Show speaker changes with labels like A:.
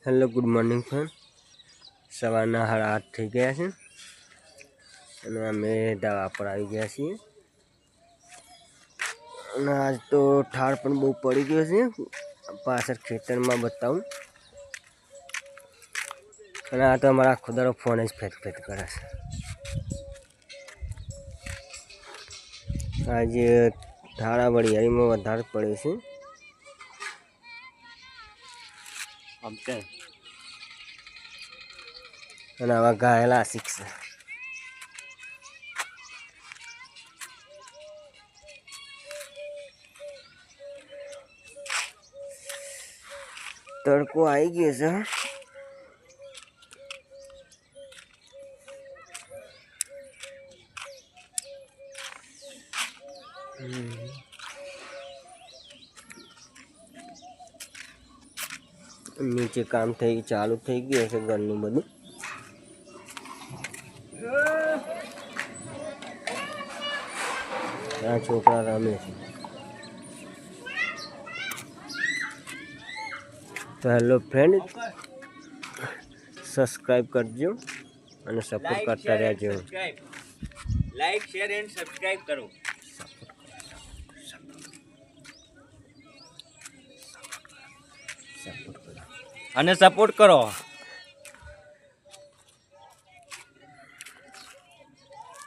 A: Hello good morning friend. સવારના 8:30 થઈ ગયા છે અને અમે ધાબા પર આવી ગયા છીએ. અને આજ તો ઠાર પણ બહુ પડી ગયો છે. પાછળ ખેતરમાં બતાવું. અને આ તો અમારા આખો દાડો ફોન જ ફેટ કરે છે. આજે ઠારા વડિયાળીમાં વધારે પડે છે. અને આવા ગાયેલા શીખશે. તડકો આવી ગયો છે. નીચે કામ ચાલુ થઈ ગયું છે ઘરનું બધું. આ છોકરા રમે છે. તો હેલો ફ્રેન્ડ, સબસ્ક્રાઈબ કરજો અને સપોર્ટ કરતા રહેજો.
B: લાઈક શેર એન્ડ સબસ્ક્રાઇબ કરો અને સપોર્ટ કરો.